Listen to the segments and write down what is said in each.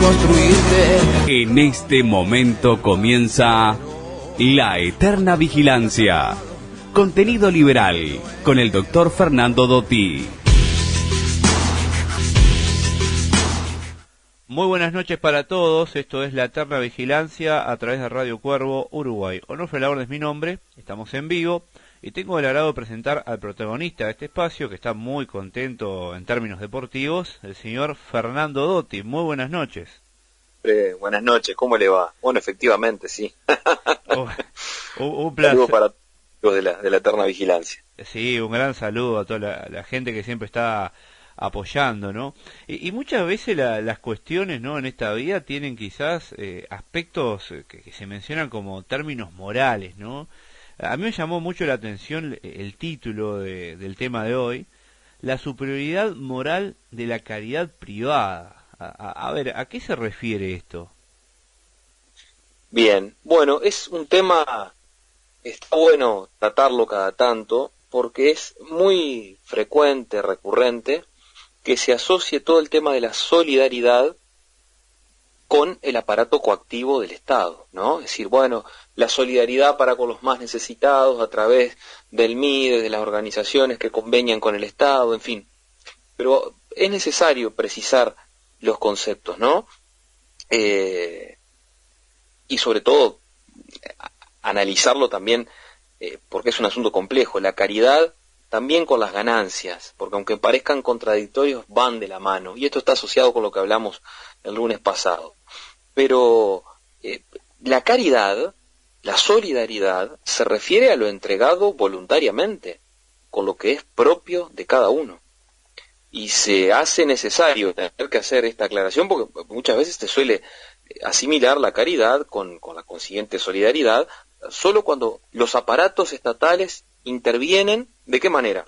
construirte. En este momento comienza La Eterna Vigilancia. Contenido liberal con el doctor Fernando Dotti. Muy buenas noches para todos, esto es La Eterna Vigilancia a través de Radio Cuervo, Uruguay. Onofre Laborde es mi nombre, estamos en vivo y tengo el agrado de presentar al protagonista de este espacio que está muy contento en términos deportivos, el señor Fernando Dotti. Muy buenas noches. Buenas noches, ¿cómo le va? Bueno, efectivamente, sí. Un placer. Saludo para los de la Eterna Vigilancia. Sí, un gran saludo a toda la gente que siempre está apoyando, ¿no? Y muchas veces las cuestiones, ¿no?, en esta vida tienen quizás aspectos que se mencionan como términos morales, ¿no? A mí me llamó mucho la atención el título del tema de hoy, la superioridad moral de la caridad privada. A ver, ¿a qué se refiere esto? Bien, bueno, es un tema, está bueno tratarlo cada tanto, porque es muy frecuente, recurrente, que se asocie todo el tema de la solidaridad con el aparato coactivo del Estado, ¿no? Es decir, bueno, la solidaridad para con los más necesitados a través del MIDE, de las organizaciones que convenian con el Estado, en fin. Pero es necesario precisar los conceptos, ¿no? Y sobre todo, analizarlo también, porque es un asunto complejo. La caridad también con las ganancias, porque aunque parezcan contradictorios, van de la mano. Y esto está asociado con lo que hablamos el lunes pasado. Pero la caridad, la solidaridad, se refiere a lo entregado voluntariamente, con lo que es propio de cada uno. Y se hace necesario tener que hacer esta aclaración, porque muchas veces se suele asimilar la caridad con la consiguiente solidaridad, solo cuando los aparatos estatales intervienen. ¿De qué manera?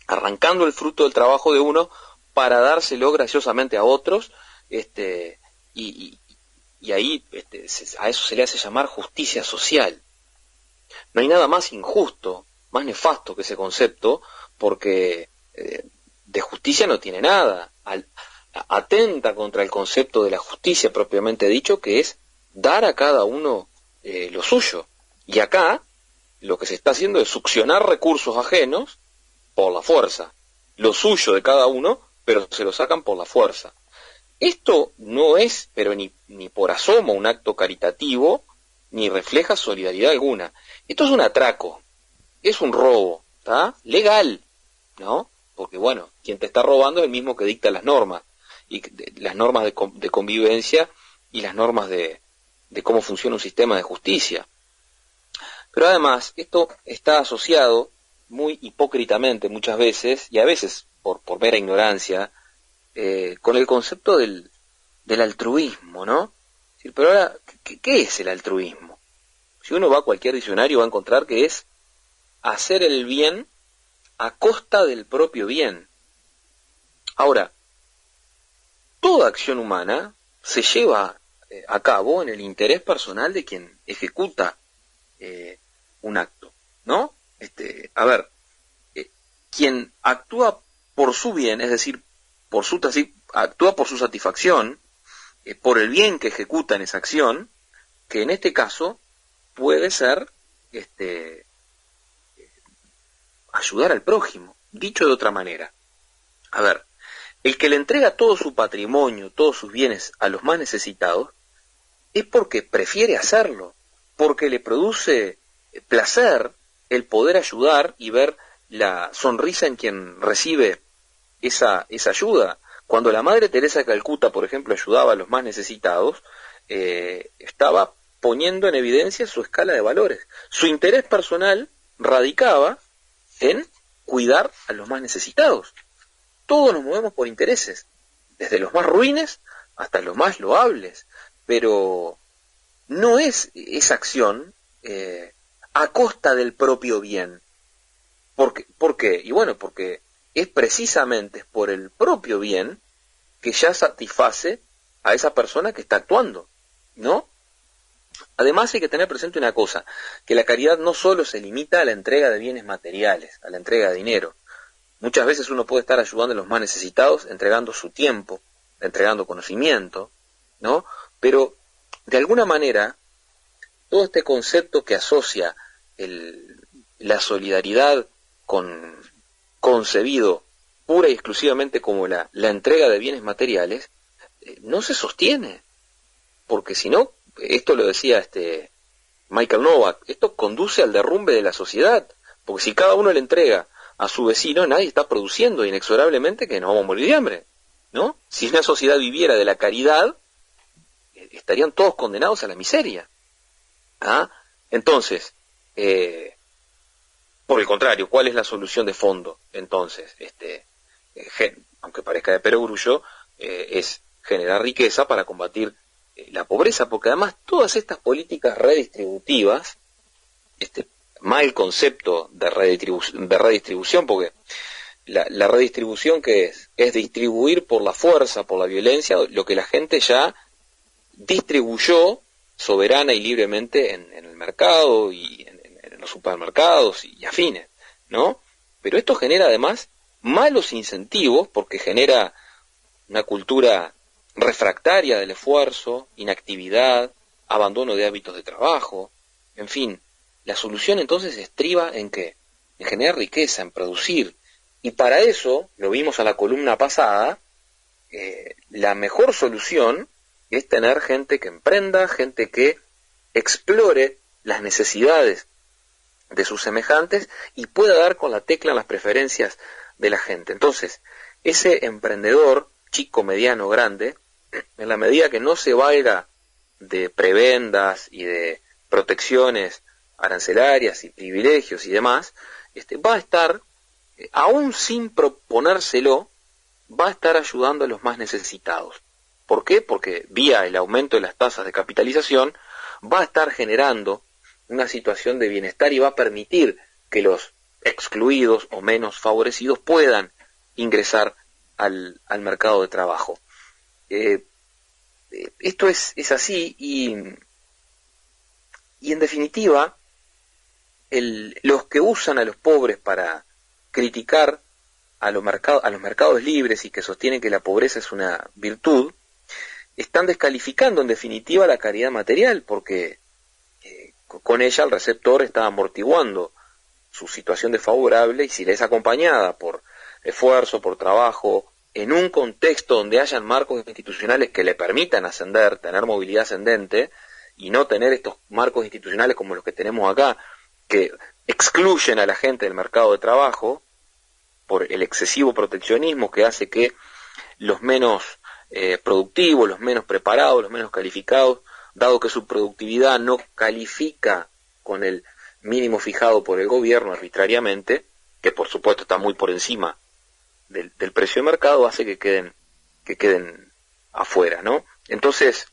Arrancando el fruto del trabajo de uno para dárselo graciosamente a otros, y ahí a eso se le hace llamar justicia social. No hay nada más injusto, más nefasto que ese concepto, porque de justicia no tiene nada. Atenta contra el concepto de la justicia propiamente dicho, que es dar a cada uno lo suyo. Y acá lo que se está haciendo es succionar recursos ajenos por la fuerza, lo suyo de cada uno, pero se lo sacan por la fuerza. Esto no es, pero ni por asomo, un acto caritativo, ni refleja solidaridad alguna. Esto es un atraco, es un robo, ¿está? Legal, ¿no? Porque bueno, quien te está robando es el mismo que dicta las normas, y las normas de convivencia y las normas de cómo funciona un sistema de justicia. Pero además, esto está asociado muy hipócritamente muchas veces, y a veces por mera ignorancia, con el concepto del altruismo, ¿no? Pero ahora, ¿qué es el altruismo? Si uno va a cualquier diccionario va a encontrar que es hacer el bien a costa del propio bien. Ahora, toda acción humana se lleva a cabo en el interés personal de quien ejecuta un acto, ¿no? Quien actúa por su bien, es decir, actúa por su satisfacción, por el bien que ejecuta en esa acción, que en este caso puede ser ayudar al prójimo. Dicho de otra manera, el que le entrega todo su patrimonio, todos sus bienes a los más necesitados, es porque prefiere hacerlo, porque le produce placer el poder ayudar y ver la sonrisa en quien recibe esa ayuda. Cuando la Madre Teresa de Calcuta, por ejemplo, ayudaba a los más necesitados, estaba poniendo en evidencia su escala de valores. Su interés personal radicaba en cuidar a los más necesitados. Todos nos movemos por intereses, desde los más ruines hasta los más loables, pero no es esa acción a costa del propio bien. ¿Por qué? Y bueno, porque es precisamente por el propio bien que ya satisface a esa persona que está actuando, ¿no? Además hay que tener presente una cosa, que la caridad no solo se limita a la entrega de bienes materiales, a la entrega de dinero. Muchas veces uno puede estar ayudando a los más necesitados entregando su tiempo, entregando conocimiento, ¿no? Pero, de alguna manera, todo este concepto que asocia la solidaridad concebido pura y exclusivamente como la entrega de bienes materiales, no se sostiene, porque si no, esto lo decía Michael Novak, esto conduce al derrumbe de la sociedad, porque si cada uno le entrega a su vecino, nadie está produciendo, inexorablemente que nos vamos a morir de hambre, ¿no? Si una sociedad viviera de la caridad, estarían todos condenados a la miseria. ¿Ah? Entonces, por el contrario, ¿cuál es la solución de fondo? Entonces, aunque parezca de perogrullo, es generar riqueza para combatir la pobreza, porque además todas estas políticas redistributivas, mal concepto de redistribución, porque la redistribución que es distribuir por la fuerza, por la violencia, lo que la gente ya distribuyó soberana y libremente en el mercado y en los supermercados y afines, ¿no? Pero esto genera además malos incentivos porque genera una cultura refractaria del esfuerzo, inactividad, abandono de hábitos de trabajo, en fin. La solución entonces estriba ¿en qué? En generar riqueza, en producir. Y para eso, lo vimos a la columna pasada, la mejor solución es tener gente que emprenda, gente que explore las necesidades de sus semejantes y pueda dar con la tecla en las preferencias de la gente. Entonces, ese emprendedor, chico, mediano, grande, en la medida que no se valga de prebendas y de protecciones arancelarias y privilegios y demás, va a estar, aún sin proponérselo, va a estar ayudando a los más necesitados. ¿Por qué? Porque vía el aumento de las tasas de capitalización va a estar generando una situación de bienestar y va a permitir que los excluidos o menos favorecidos puedan ingresar al mercado de trabajo. Esto es así y en definitiva los que usan a los pobres para criticar a los mercados libres y que sostienen que la pobreza es una virtud, están descalificando en definitiva la caridad material, porque con ella el receptor está amortiguando su situación desfavorable, y si le es acompañada por esfuerzo, por trabajo, en un contexto donde hayan marcos institucionales que le permitan ascender, tener movilidad ascendente, y no tener estos marcos institucionales como los que tenemos acá, que excluyen a la gente del mercado de trabajo por el excesivo proteccionismo que hace que los menos productivos, los menos preparados, los menos calificados, dado que su productividad no califica con el mínimo fijado por el gobierno arbitrariamente, que por supuesto está muy por encima del precio de mercado, hace que queden afuera, ¿no? Entonces,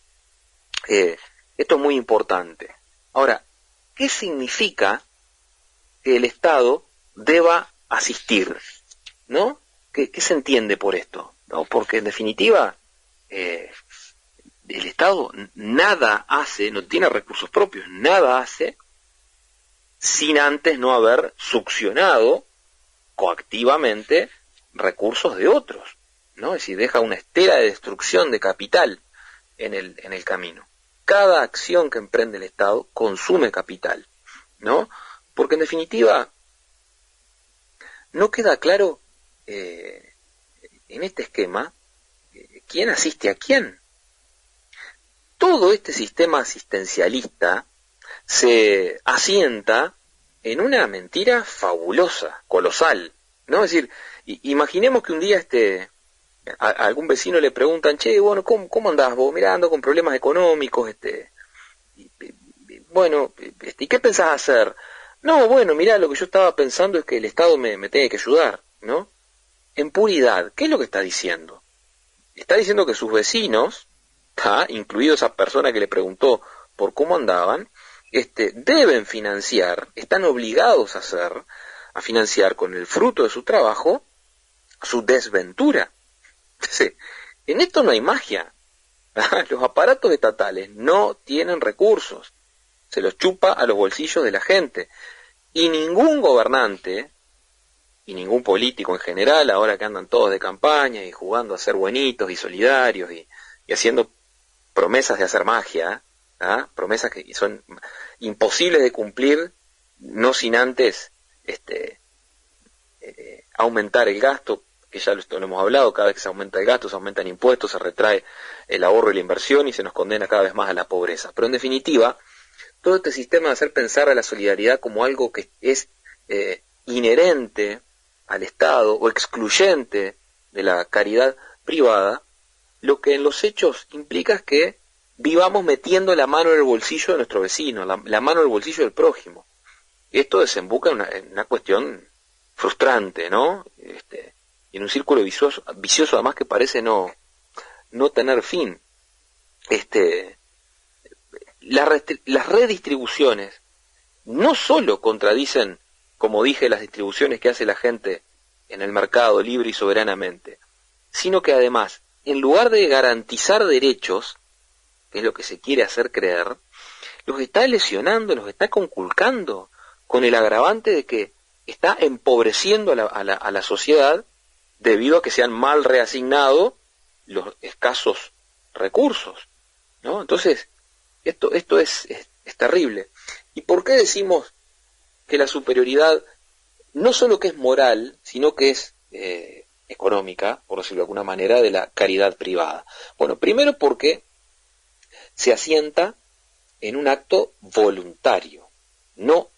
esto es muy importante. Ahora, ¿qué significa que el Estado deba asistir? ¿No? ¿Qué se entiende por esto? ¿No? Porque en definitiva, el Estado nada hace, no tiene recursos propios, nada hace sin antes no haber succionado coactivamente recursos de otros, ¿no? Es decir, deja una estela de destrucción de capital en el camino. Cada acción que emprende el Estado consume capital, ¿no? Porque en definitiva no queda claro en este esquema quién asiste a quién. Todo este sistema asistencialista se asienta en una mentira fabulosa, colosal, ¿no? Es decir, imaginemos que un día a algún vecino le preguntan, che, bueno, ¿cómo andás vos? Mirá, ando con problemas económicos, bueno, ¿y qué pensás hacer? No, bueno, mirá, lo que yo estaba pensando es que el Estado me tiene que ayudar, ¿no? En puridad, ¿qué es lo que está diciendo? Está diciendo que sus vecinos, incluido esa persona que le preguntó por cómo andaban, deben financiar, están obligados a financiar con el fruto de su trabajo su desventura. Entonces, en esto no hay magia. Los aparatos estatales no tienen recursos, se los chupa a los bolsillos de la gente, y ningún gobernante y ningún político en general, ahora que andan todos de campaña y jugando a ser buenitos y solidarios y haciendo promesas de hacer magia, ¿ah? Promesas que son imposibles de cumplir, no sin antes aumentar el gasto, que ya esto lo hemos hablado. Cada vez que se aumenta el gasto, se aumentan impuestos, se retrae el ahorro y la inversión y se nos condena cada vez más a la pobreza. Pero en definitiva, todo este sistema de hacer pensar a la solidaridad como algo que es inherente al Estado o excluyente de la caridad privada, lo que en los hechos implica es que vivamos metiendo la mano en el bolsillo de nuestro vecino, la mano en el bolsillo del prójimo. Esto desemboca en una cuestión frustrante, ¿no? En un círculo vicioso además que parece no tener fin. Las redistribuciones no solo contradicen, como dije, las distribuciones que hace la gente en el mercado libre y soberanamente, sino que además, en lugar de garantizar derechos, que es lo que se quiere hacer creer, los está lesionando, los está conculcando, con el agravante de que está empobreciendo a la sociedad debido a que se han mal reasignado los escasos recursos, ¿no? Entonces, esto es terrible. ¿Y por qué decimos que la superioridad no solo que es moral, sino que es económica, por decirlo de alguna manera, de la caridad privada? Bueno, primero porque se asienta en un acto voluntario, no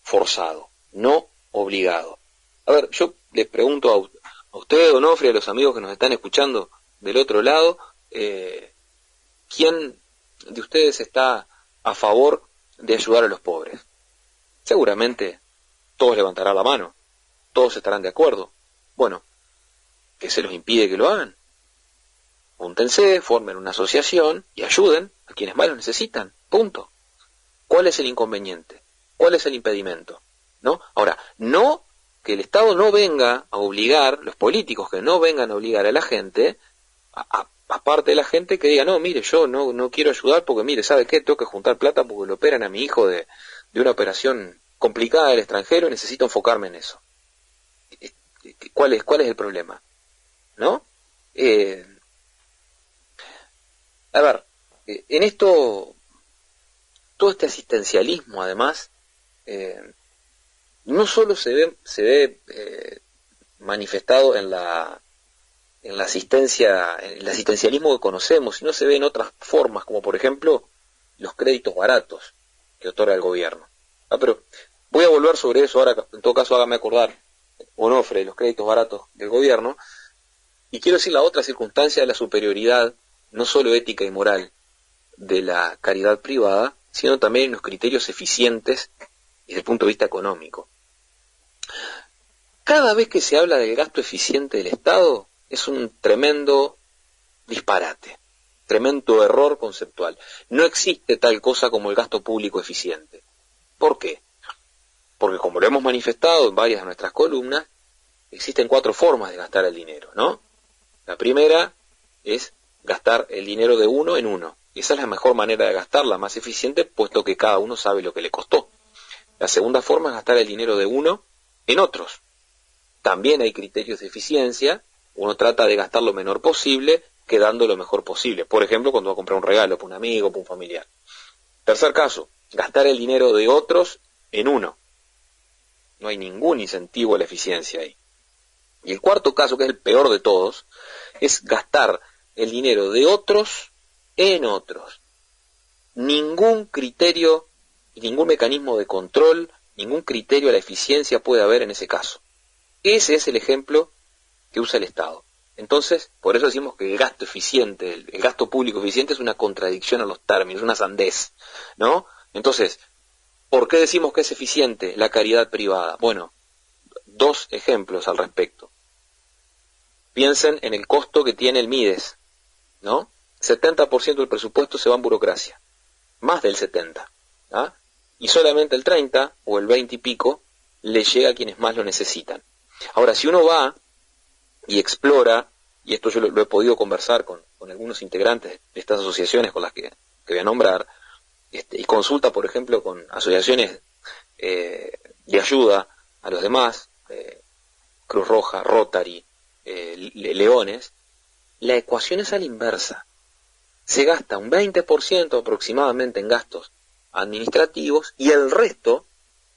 forzado, no obligado. A ver, yo les pregunto a usted, Onofre, a los amigos que nos están escuchando del otro lado, ¿quién de ustedes está a favor de ayudar a los pobres? Seguramente todos levantarán la mano, todos estarán de acuerdo. Bueno, ¿qué se los impide que lo hagan? Júntense, formen una asociación y ayuden a quienes más lo necesitan, punto. ¿Cuál es el inconveniente? ¿Cuál es el impedimento? ¿No? Ahora, no que el Estado no venga a obligar, los políticos que no vengan a obligar a la gente, aparte de la gente que diga, no, mire, yo no quiero ayudar porque, mire, ¿sabe qué? Tengo que juntar plata porque le operan a mi hijo de una operación complicada del extranjero y necesito enfocarme en eso. ¿Cuál es el problema? ¿No? A ver, en esto, todo este asistencialismo, además, no solo se ve manifestado en la asistencia, en el asistencialismo que conocemos, sino se ve en otras formas, como por ejemplo los créditos baratos que otorga el gobierno. Pero voy a volver sobre eso ahora, en todo caso hágame acordar, Onofre, los créditos baratos del gobierno, y quiero decir la otra circunstancia de la superioridad, no solo ética y moral, de la caridad privada, sino también en los criterios eficientes desde el punto de vista económico. Cada vez que se habla del gasto eficiente del Estado, es un tremendo disparate, tremendo error conceptual. No existe tal cosa como el gasto público eficiente. ¿Por qué? Porque como lo hemos manifestado en varias de nuestras columnas, existen 4 formas de gastar el dinero, ¿no? La primera es gastar el dinero de uno en uno. Y esa es la mejor manera de gastar, la más eficiente, puesto que cada uno sabe lo que le costó. La segunda forma es gastar el dinero de uno en otros. También hay criterios de eficiencia. Uno trata de gastar lo menor posible, quedando lo mejor posible. Por ejemplo, cuando va a comprar un regalo para un amigo, para un familiar. Tercer caso, gastar el dinero de otros en uno. No hay ningún incentivo a la eficiencia ahí. Y el cuarto caso, que es el peor de todos, es gastar el dinero de otros en otros. Ningún criterio y ningún mecanismo de control, ningún criterio a la eficiencia puede haber en ese caso. Ese es el ejemplo que usa el Estado. Entonces, por eso decimos que el gasto eficiente, el gasto público eficiente es una contradicción a los términos, una sandez, ¿no? Entonces, ¿por qué decimos que es eficiente la caridad privada? Bueno, 2 ejemplos al respecto. Piensen en el costo que tiene el Mides, ¿no? 70% del presupuesto se va en burocracia, más del 70%, ¿ah? Y solamente el 30 o el 20 y pico le llega a quienes más lo necesitan. Ahora, si uno va y explora, y esto yo lo he podido conversar con algunos integrantes de estas asociaciones con las que voy a nombrar, y consulta, por ejemplo, con asociaciones de ayuda a los demás, Cruz Roja, Rotary, Leones, la ecuación es a la inversa. se gasta un 20% aproximadamente en gastos administrativos y el resto,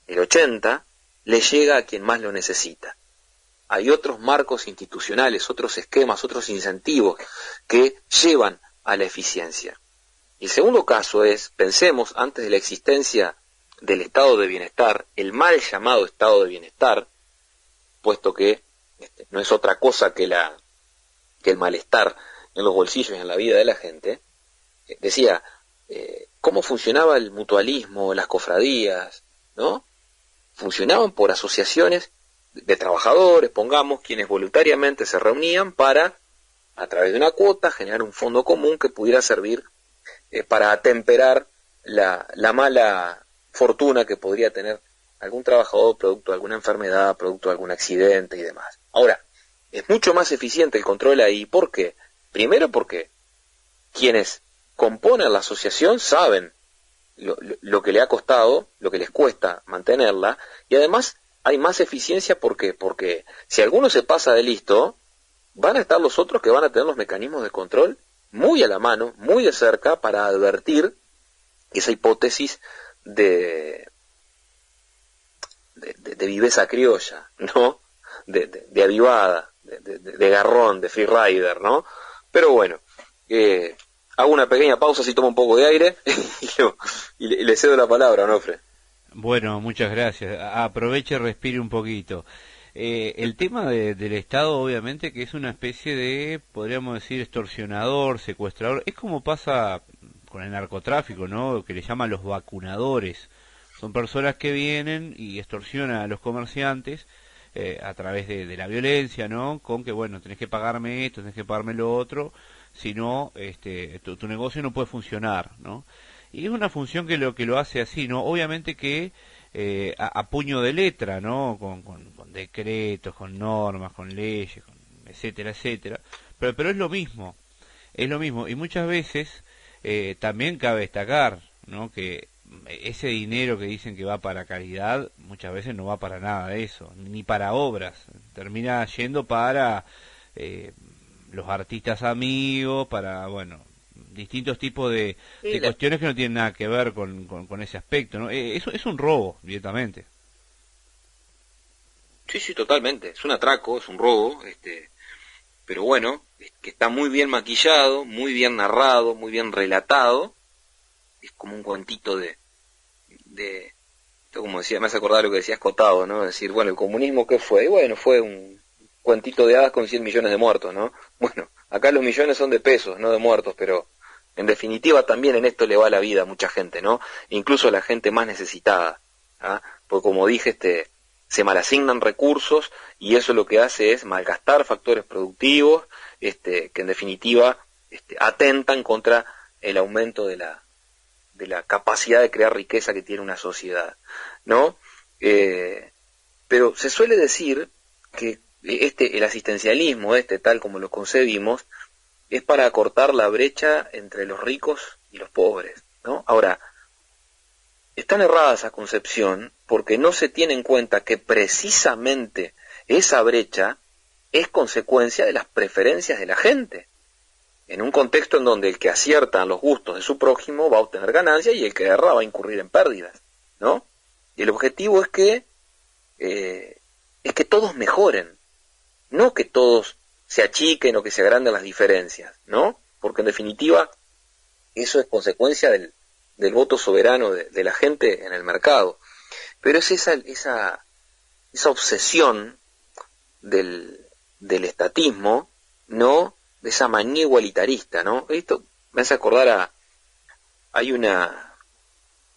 el 80%, le llega a quien más lo necesita. Hay otros marcos institucionales, otros esquemas, otros incentivos que llevan a la eficiencia. Y el segundo caso es, pensemos, antes de la existencia del estado de bienestar, el mal llamado estado de bienestar, puesto que no es otra cosa que el malestar en los bolsillos y en la vida de la gente, decía, cómo funcionaba el mutualismo, las cofradías, ¿no? Funcionaban por asociaciones de trabajadores, pongamos, quienes voluntariamente se reunían para, a través de una cuota, generar un fondo común que pudiera servir para atemperar la mala fortuna que podría tener algún trabajador producto de alguna enfermedad, producto de algún accidente y demás. Ahora, es mucho más eficiente el control ahí. ¿Por qué? Primero porque quienes componen la asociación saben lo que le ha costado, lo que les cuesta mantenerla, y además hay más eficiencia. ¿Por qué? Porque si alguno se pasa de listo, van a estar los otros que van a tener los mecanismos de control muy a la mano, muy de cerca, para advertir esa hipótesis de viveza criolla, ¿no? De avivada, de garrón, de free rider, ¿no? Pero bueno, hago una pequeña pausa, si tomo un poco de aire y le cedo la palabra, Onofre. Bueno, muchas gracias. Aproveche y respire un poquito. El tema del Estado, obviamente, que es una especie de, podríamos decir, extorsionador, secuestrador. Es como pasa con el narcotráfico, ¿no? Que le llaman los vacunadores. Son personas que vienen y extorsionan a los comerciantes a través de la violencia, ¿no? Con que, bueno, tenés que pagarme esto, tenés que pagarme lo otro, si no, tu negocio no puede funcionar, ¿no? Y es una función que lo hace así, ¿no? Obviamente que a puño de letra, ¿no? Con decretos, con normas, con leyes, etcétera, etcétera. Pero es lo mismo, y muchas veces también cabe destacar, ¿no? Que ese dinero que dicen que va para caridad, muchas veces no va para nada de eso, ni para obras, termina yendo para los artistas amigos, para, bueno, distintos tipos de cuestiones que no tienen nada que ver con ese aspecto, ¿no? Eso es un robo, directamente. Sí, totalmente, es un atraco, es un robo, pero bueno, que está muy bien maquillado, muy bien narrado, muy bien relatado. Es como un cuentito como decía, me hace acordar lo que decía Escotado, ¿no? Es decir, bueno, el comunismo, ¿qué fue? Y bueno, fue un cuentito de hadas con 100 millones de muertos, ¿no? Bueno, acá los millones son de pesos, no de muertos, pero en definitiva también en esto le va la vida a mucha gente, ¿no? Incluso a la gente más necesitada, ¿ah? Porque como dije, se malasignan recursos y eso lo que hace es malgastar factores productivos, que en definitiva atentan contra el aumento de la capacidad de crear riqueza que tiene una sociedad, ¿no? Pero se suele decir que el asistencialismo, tal como lo concebimos, es para acortar la brecha entre los ricos y los pobres, ¿no? Ahora, es tan errada esa concepción porque no se tiene en cuenta que precisamente esa brecha es consecuencia de las preferencias de la gente, en un contexto en donde el que acierta en los gustos de su prójimo va a obtener ganancia y el que erra va a incurrir en pérdidas, ¿no? Y el objetivo es que todos mejoren, no que todos se achiquen o que se agranden las diferencias, ¿no? Porque en definitiva eso es consecuencia del voto soberano de la gente en el mercado. Pero es esa obsesión del estatismo, ¿no? De esa manía igualitarista, ¿no? Esto me hace acordar hay una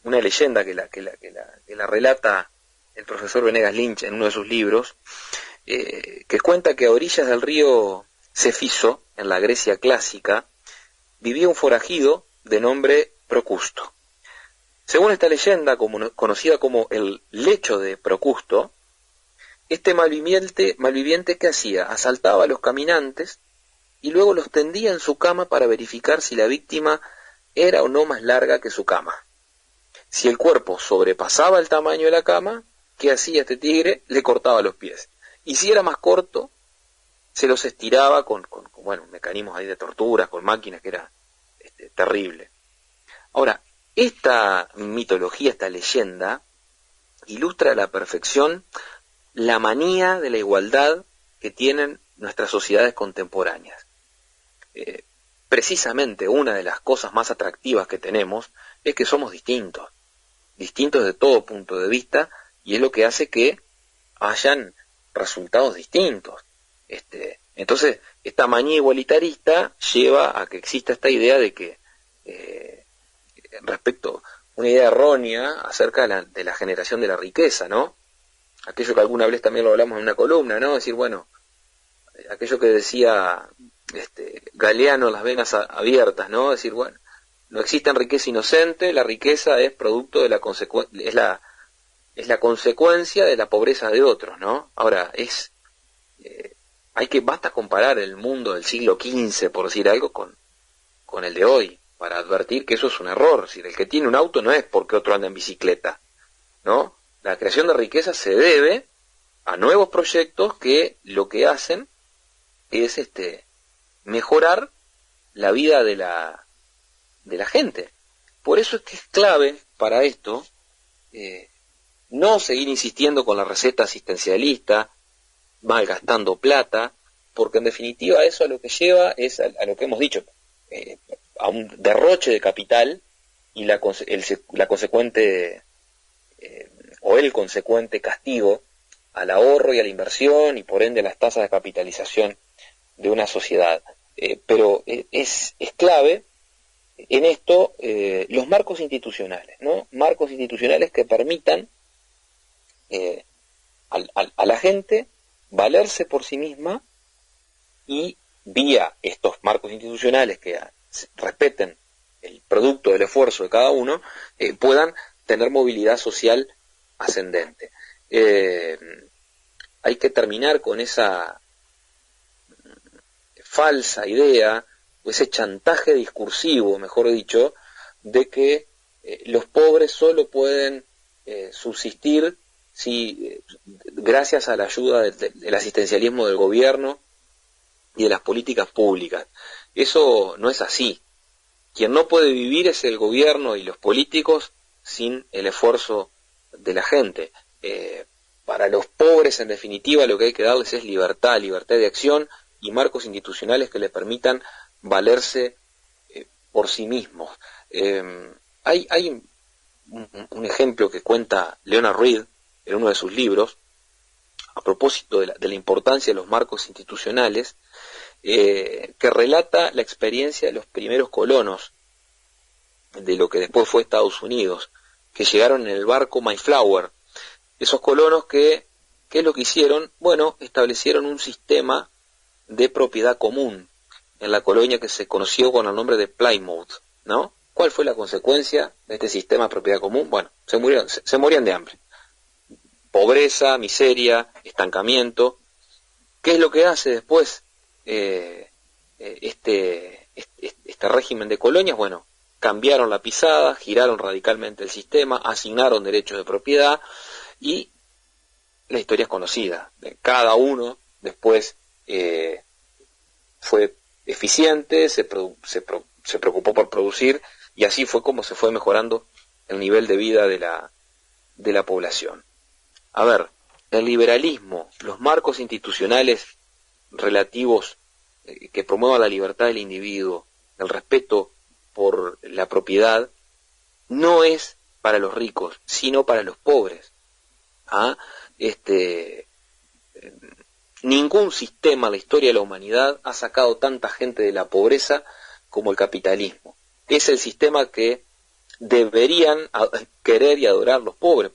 leyenda que la relata el profesor Venegas Lynch en uno de sus libros, que cuenta que a orillas del río Cefiso, en la Grecia clásica, vivía un forajido de nombre Procusto. Según esta leyenda, conocida como el lecho de Procusto, este malviviente ¿qué hacía? Asaltaba a los caminantes y luego los tendía en su cama para verificar si la víctima era o no más larga que su cama. Si el cuerpo sobrepasaba el tamaño de la cama, ¿qué hacía este tigre? Le cortaba los pies. Y si era más corto, se los estiraba con mecanismos ahí de tortura, con máquinas que era terrible. Ahora, esta mitología, esta leyenda, ilustra a la perfección la manía de la igualdad que tienen nuestras sociedades contemporáneas. Precisamente una de las cosas más atractivas que tenemos es que somos distintos de todo punto de vista, y es lo que hace que hayan resultados distintos. Entonces, esta manía igualitarista lleva a que exista esta idea de que, respecto, una idea errónea acerca de la generación de la riqueza, ¿no? Aquello que alguna vez también lo hablamos en una columna, ¿no? Es decir, bueno, aquello que decía Galeano, las venas abiertas, ¿no? Es decir, bueno, no existe riqueza inocente, la riqueza es producto de es la consecuencia de la pobreza de otros, ¿no? Ahora, basta comparar el mundo del siglo XV, por decir algo, con el de hoy, para advertir que eso es un error. Es decir, el que tiene un auto no es porque otro anda en bicicleta, ¿no? La creación de riqueza se debe a nuevos proyectos que lo que hacen es mejorar la vida de la gente. Por eso es que es clave para esto no seguir insistiendo con la receta asistencialista, malgastando plata, porque en definitiva eso a lo que lleva es a lo que hemos dicho, a un derroche de capital y la consecuente o el consecuente castigo al ahorro y a la inversión, y por ende a las tasas de capitalización de una sociedad. Pero es clave en esto los marcos institucionales, ¿no? Marcos institucionales que permitan a la gente valerse por sí misma, y vía estos marcos institucionales que respeten el producto del esfuerzo de cada uno, puedan tener movilidad social ascendente. Hay que terminar con esa falsa idea, o ese chantaje discursivo, mejor dicho, de que los pobres solo pueden subsistir gracias a la ayuda del asistencialismo del gobierno y de las políticas públicas. Eso no es así. Quien no puede vivir es el gobierno y los políticos sin el esfuerzo de la gente. Para los pobres, en definitiva, lo que hay que darles es libertad de acción y marcos institucionales que les permitan valerse por sí mismos. Hay un ejemplo que cuenta Leonard Read en uno de sus libros, a propósito de la importancia de los marcos institucionales, que relata la experiencia de los primeros colonos de lo que después fue Estados Unidos, que llegaron en el barco Mayflower. Esos colonos ¿qué es lo que hicieron? Bueno, establecieron un sistema de propiedad común en la colonia que se conoció con el nombre de Plymouth, ¿no? ¿Cuál fue la consecuencia de este sistema de propiedad común? Bueno, se morían de hambre. Pobreza, miseria, estancamiento. ¿Qué es lo que hace después este régimen de colonias? Bueno, cambiaron la pisada, giraron radicalmente el sistema, asignaron derechos de propiedad, y la historia es conocida. Cada uno después fue eficiente, se preocupó por producir, y así fue como se fue mejorando el nivel de vida de la población. A ver, el liberalismo, los marcos institucionales relativos que promuevan la libertad del individuo, el respeto por la propiedad, no es para los ricos, sino para los pobres. Ningún sistema en la historia de la humanidad ha sacado tanta gente de la pobreza como el capitalismo. Es el sistema que deberían querer y adorar los pobres.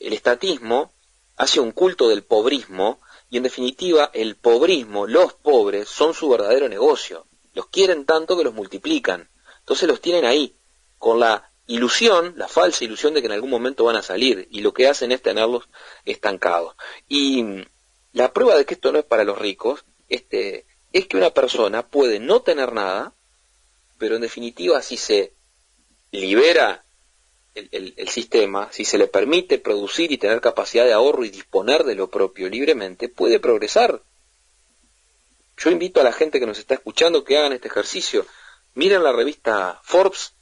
El estatismo hace un culto del pobrismo, y en definitiva el pobrismo, los pobres, son su verdadero negocio. Los quieren tanto que los multiplican. Entonces los tienen ahí, con la ilusión, la falsa ilusión de que en algún momento van a salir, y lo que hacen es tenerlos estancados. Y la prueba de que esto no es para los ricos es que una persona puede no tener nada, pero en definitiva, si se libera el sistema, si se le permite producir y tener capacidad de ahorro y disponer de lo propio libremente, puede progresar. Yo invito a la gente que nos está escuchando que hagan este ejercicio. Miren la revista Forbes,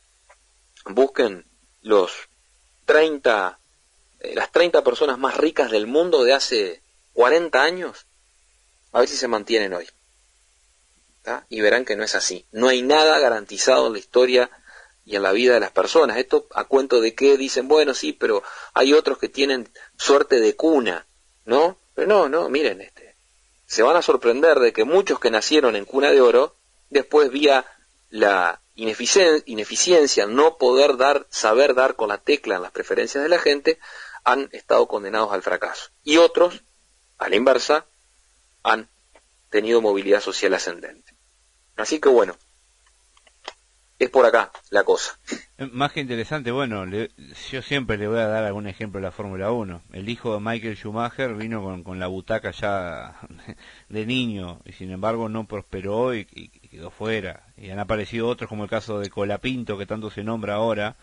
busquen las 30 personas más ricas del mundo de hace 40 años, a ver si se mantienen hoy. ¿Tá? Y verán que no es así. No hay nada garantizado en la historia y en la vida de las personas. Esto a cuento de que dicen, bueno, sí, pero hay otros que tienen suerte de cuna, ¿no? Pero no, miren, se van a sorprender de que muchos que nacieron en cuna de oro, después vía la ineficiencia, no saber dar con la tecla en las preferencias de la gente, han estado condenados al fracaso. Y otros, a la inversa, han tenido movilidad social ascendente. Así que bueno, es por acá la cosa. Más que interesante, bueno, yo siempre le voy a dar algún ejemplo de la Fórmula 1. El hijo de Michael Schumacher vino con la butaca ya de niño y sin embargo no prosperó y quedó fuera. Y han aparecido otros como el caso de Colapinto, que tanto se nombra ahora,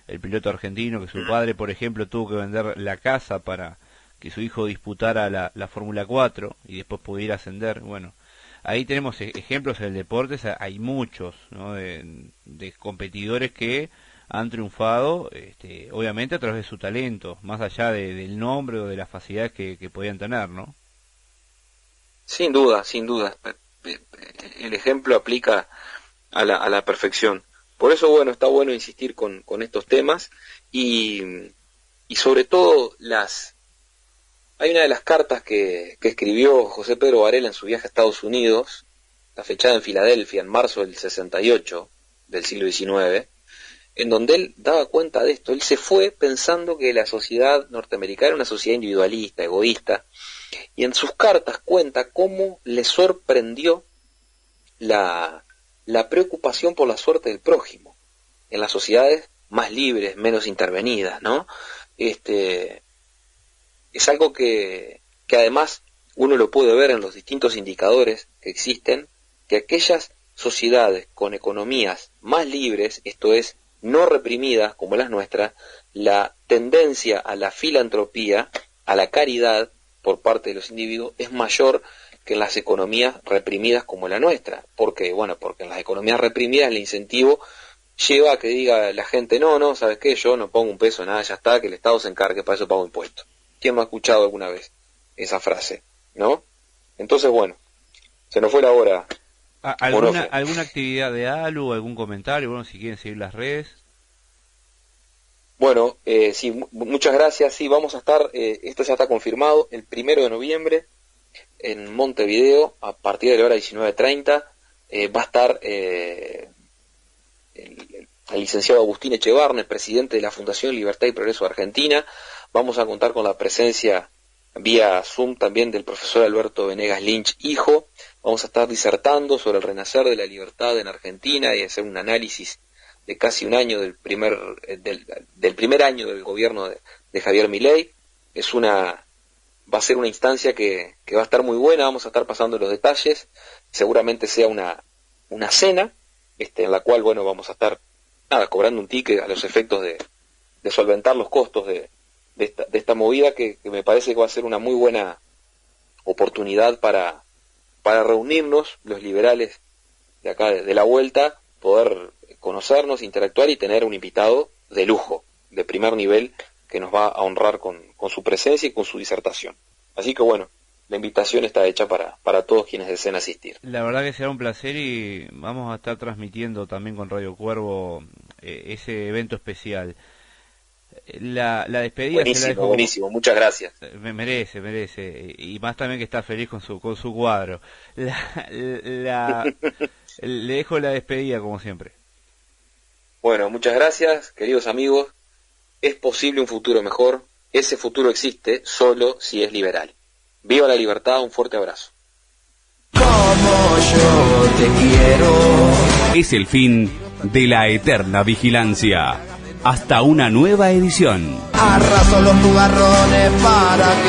el piloto argentino, que su padre, por ejemplo, tuvo que vender la casa para que su hijo disputara la Fórmula 4 y después pudiera ascender. Bueno, ahí tenemos ejemplos en el deporte, hay muchos, ¿no? de competidores que han triunfado, obviamente a través de su talento, más allá del nombre o de las facilidades que podían tener, ¿no? Sin duda. El ejemplo aplica a la perfección. Por eso, bueno, está bueno insistir con estos temas y sobre todo hay una de las cartas que escribió José Pedro Varela en su viaje a Estados Unidos, la fechada en Filadelfia en marzo del 68 del siglo XIX, en donde él daba cuenta de esto. Él se fue pensando que la sociedad norteamericana era una sociedad individualista, egoísta, y en sus cartas cuenta cómo le sorprendió la preocupación por la suerte del prójimo en las sociedades más libres, menos intervenidas, ¿no? Es algo que además uno lo puede ver en los distintos indicadores que existen, que aquellas sociedades con economías más libres, esto es, no reprimidas como las nuestras, la tendencia a la filantropía, a la caridad por parte de los individuos es mayor que en las economías reprimidas como la nuestra. ¿Por qué? Bueno, porque en las economías reprimidas el incentivo lleva a que diga la gente, no, ¿sabes qué? Yo no pongo un peso, nada, ya está, que el Estado se encargue, para eso pago impuestos. ¿Quién me ha escuchado alguna vez esa frase? ¿No? Entonces, bueno, se nos fue la hora. ¿Alguna actividad de ALU, algún comentario? Bueno, si quieren seguir las redes. Bueno, sí, muchas gracias. Sí, vamos a estar, esto ya está confirmado, el 1 de noviembre en Montevideo, a partir de la hora 19:30, va a estar el licenciado Agustín Echevarne, presidente de la Fundación Libertad y Progreso de Argentina. Vamos a contar con la presencia vía Zoom también del profesor Alberto Venegas Lynch, hijo. Vamos a estar disertando sobre el renacer de la libertad en Argentina y hacer un análisis de casi un año del primer año del gobierno de Javier Milei. Va a ser una instancia que va a estar muy buena. Vamos a estar pasando los detalles. Seguramente sea una cena en la cual, bueno, vamos a estar cobrando un ticket a los efectos de solventar los costos de esta movida que me parece que va a ser una muy buena oportunidad para reunirnos los liberales de acá de la vuelta, poder conocernos, interactuar y tener un invitado de lujo, de primer nivel, que nos va a honrar con su presencia y con su disertación. Así que bueno, la invitación está hecha para todos quienes deseen asistir. La verdad que será un placer y vamos a estar transmitiendo también con Radio Cuervo ese evento especial. La despedida buenísimo, muchas gracias. Merece, y más también que está feliz con su cuadro. Le dejo la despedida como siempre. Bueno, muchas gracias, queridos amigos. Es posible un futuro mejor. Ese futuro existe solo si es liberal. Viva la libertad, un fuerte abrazo. Como yo te quiero. Es el fin de la eterna vigilancia. Hasta una nueva edición. Arraso los nubarrones para que